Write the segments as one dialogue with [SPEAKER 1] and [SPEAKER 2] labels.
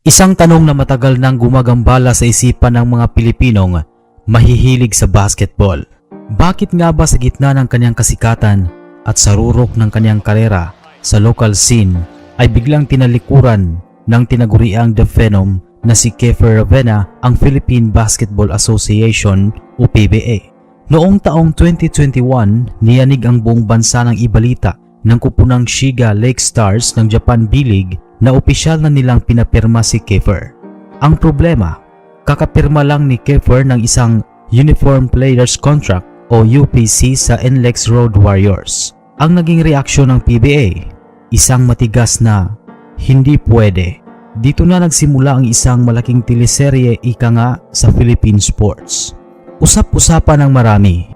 [SPEAKER 1] Isang tanong na matagal nang gumagambala sa isipan ng mga Pilipinong mahihilig sa basketball. Bakit nga ba sa gitna ng kanyang kasikatan at sa rurok ng kanyang karera sa local scene ay biglang tinalikuran ng tinaguriang The Phenom na si Kiefer Ravena ang Philippine Basketball Association o PBA? Noong taong 2021, niyanig ang buong bansa ng ibalita ng kupunang Shiga Lake Stars ng Japan B-League na opisyal na nilang pinapirma si Kiefer. Ang problema, kakapirma lang ni Kiefer ng isang Uniform Players Contract o UPC sa NLEX Road Warriors. Ang naging reaksyon ng PBA, isang matigas na hindi pwede. Dito na nagsimula ang isang malaking teleserye ika nga sa Philippine sports. Usap-usapan ng marami,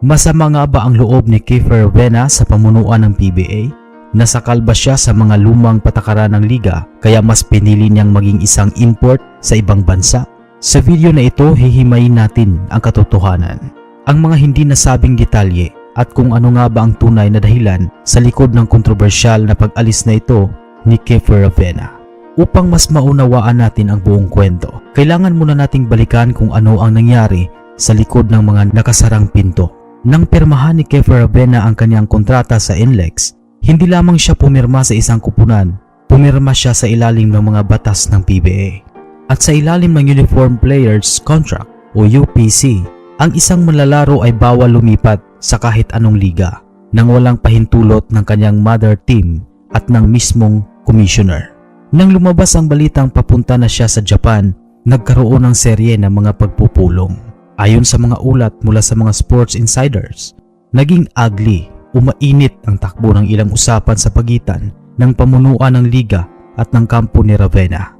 [SPEAKER 1] masama nga ba ang loob ni Kiefer Ravena sa pamunuan ng PBA? Nasakal ba siya sa mga lumang patakaran ng liga kaya mas pinili niyang maging isang import sa ibang bansa? Sa video na ito, hihimayin natin ang katotohanan, ang mga hindi nasabing detalye at kung ano nga ba ang tunay na dahilan sa likod ng kontrobersyal na pag-alis na ito ni Kiefer Ravena. Upang mas maunawaan natin ang buong kwento, kailangan muna nating balikan kung ano ang nangyari sa likod ng mga nakasarang pinto. Nang pirmahan ni Kiefer Ravena ang kanyang kontrata sa NLEX, hindi lamang siya pumirma sa isang kupunan, pumirma siya sa ilalim ng mga batas ng PBA. At sa ilalim ng Uniform Players Contract o UPC, ang isang manlalaro ay bawal lumipat sa kahit anong liga nang walang pahintulot ng kanyang mother team at ng mismong commissioner. Nang lumabas ang balitang papunta na siya sa Japan, nagkaroon ng serye ng mga pagpupulong. Ayon sa mga ulat mula sa mga sports insiders, naging ugly, umainit ang takbo ng ilang usapan sa pagitan ng pamunuan ng liga at ng kampo ni Ravena.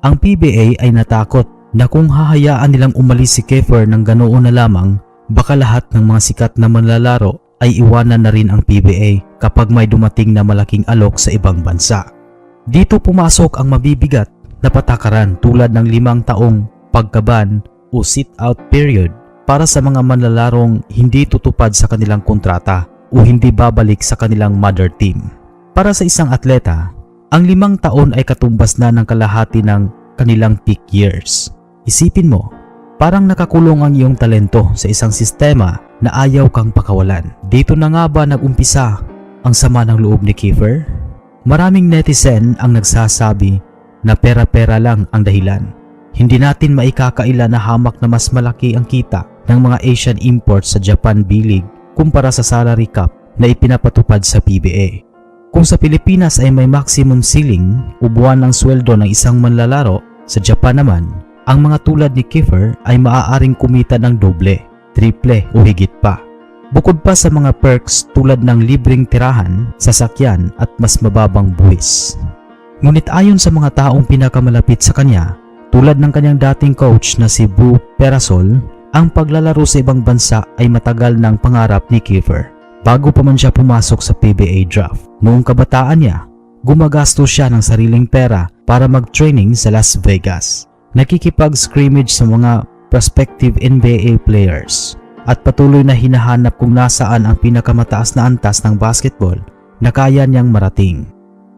[SPEAKER 1] Ang PBA ay natakot na kung hahayaan nilang umalis si Kiefer ng ganoon na lamang, baka lahat ng mga sikat na manlalaro ay iwanan na rin ang PBA kapag may dumating na malaking alok sa ibang bansa. Dito pumasok ang mabibigat na patakaran tulad ng 5 taong pagkaban o sit-out period para sa mga manlalarong hindi tutupad sa kanilang kontrata o hindi babalik sa kanilang mother team. Para sa isang atleta, ang 5 taon ay katumbas na ng kalahati ng kanilang peak years. Isipin mo, parang nakakulong ang iyong talento sa isang sistema na ayaw kang pakawalan. Dito na nga ba nag-umpisa ang sama ng loob ni Kiefer? Maraming netizen ang nagsasabi na pera-pera lang ang dahilan. Hindi natin maikakaila na hamak na mas malaki ang kita ng mga Asian imports sa Japan B-League kumpara sa salary cap na ipinapatupad sa PBA. Kung sa Pilipinas ay may maximum ceiling o buwan ng sweldo ng isang manlalaro, sa Japan naman, ang mga tulad ni Kiefer ay maaaring kumita ng doble, triple o higit pa. Bukod pa sa mga perks tulad ng libreng tirahan, sasakyan at mas mababang buwis. Ngunit ayon sa mga taong pinakamalapit sa kanya, tulad ng kanyang dating coach na si Bu Perasol, ang paglalaro sa ibang bansa ay matagal ng pangarap ni Kiefer. Bago pa man siya pumasok sa PBA draft, noong kabataan niya, gumagastos siya ng sariling pera para mag-training sa Las Vegas. Nakikipag-scrimmage sa mga prospective NBA players at patuloy na hinahanap kung nasaan ang pinakamataas na antas ng basketball na kaya niyang marating.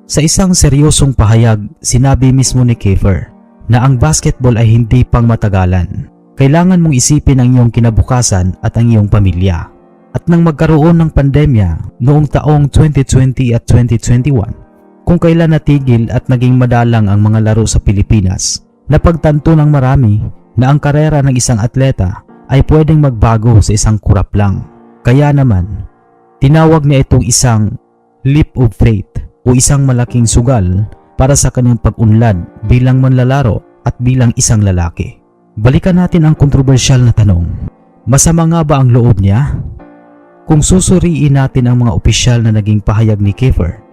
[SPEAKER 1] Sa isang seryosong pahayag, sinabi mismo ni Kiefer na ang basketball ay hindi pang matagalan. Kailangan mong isipin ang iyong kinabukasan at ang iyong pamilya. At nang magkaroon ng pandemya noong taong 2020 at 2021, kung kailan natigil at naging madalang ang mga laro sa Pilipinas, napagtanto ng marami na ang karera ng isang atleta ay pwedeng magbago sa isang kurap lang. Kaya naman, tinawag niya itong isang leap of faith o isang malaking sugal para sa kanyang pag-unlad bilang manlalaro at bilang isang lalaki. Balikan natin ang kontrobersyal na tanong. Masama nga ba ang loob niya? Kung susuriin natin ang mga opisyal na naging pahayag ni Kiefer,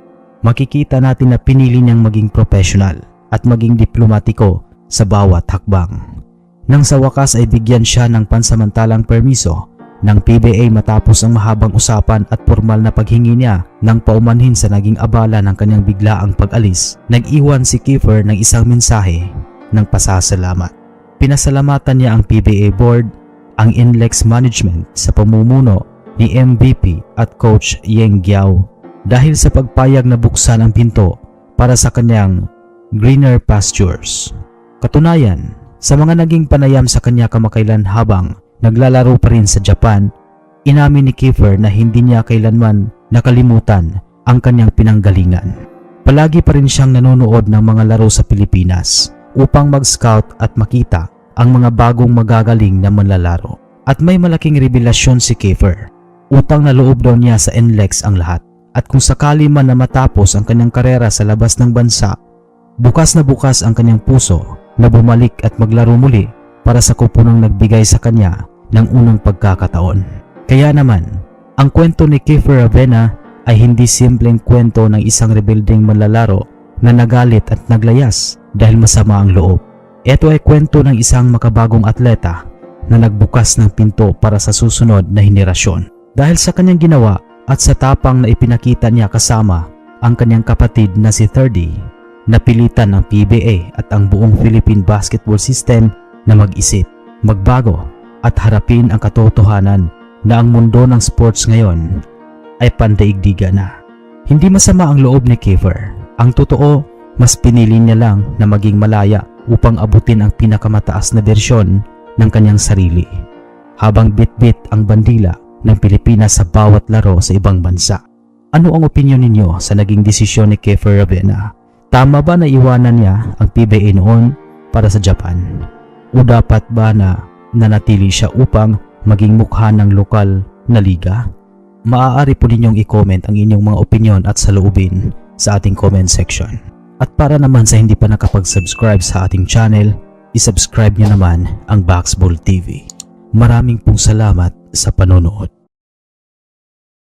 [SPEAKER 1] makikita natin na pinili niyang maging professional at maging diplomatiko sa bawat hakbang. Nang sa wakas ay bigyan siya ng pansamantalang permiso ng PBA matapos ang mahabang usapan at formal na paghingi niya ng paumanhin sa naging abala ng kanyang biglaang pag-alis, nag-iwan si Kiefer ng isang mensahe ng pasasalamat. Pinasalamatan niya ang PBA board, ang NLEX management sa pamumuno ni MVP at Coach Yeng Giao dahil sa pagpayag na buksan ang pinto para sa kanyang greener pastures. Katunayan, sa mga naging panayam sa kanya kamakailan habang naglalaro pa rin sa Japan, inamin ni Kiefer na hindi niya kailanman nakalimutan ang kanyang pinanggalingan. Palagi pa rin siyang nanonood ng mga laro sa Pilipinas upang mag-scout at makita ang mga bagong magagaling na manlalaro. At may malaking revelasyon si Kiefer. Utang na loob daw niya sa NLEX ang lahat. At kung sakali man na matapos ang kanyang karera sa labas ng bansa, bukas na bukas ang kanyang puso na bumalik at maglaro muli para sa kupunang nagbigay sa kanya ng unang pagkakataon. Kaya naman, ang kwento ni Kiefer Ravena ay hindi simpleng kwento ng isang rebuilding manlalaro na nagalit at naglayas dahil masama ang loob. Ito ay kwento ng isang makabagong atleta na nagbukas ng pinto para sa susunod na henerasyon. Dahil sa kanyang ginawa at sa tapang na ipinakita niya kasama ang kanyang kapatid na si Thirdy, napilitan ng PBA at ang buong Philippine basketball system na mag-isip, magbago at harapin ang katotohanan na ang mundo ng sports ngayon ay pandaigdigan na. Hindi masama ang loob ni Kiefer. Ang totoo, mas pinili niya lang na maging malaya upang abutin ang pinakamataas na bersyon ng kanyang sarili, habang bit-bit ang bandila ng Pilipinas sa bawat laro sa ibang bansa. Ano ang opinyon ninyo sa naging desisyon ni Kiefer Ravena? Tama ba na iwanan niya ang PBA noon para sa Japan? O dapat ba na nanatili siya upang maging mukha ng lokal na liga? Maaari po ninyong i-comment ang inyong mga opinyon at saloobin sa ating comment section. At para naman sa hindi pa nakapag-subscribe sa ating channel, isubscribe niyo naman ang Boxball TV. Maraming pong salamat sa panonood.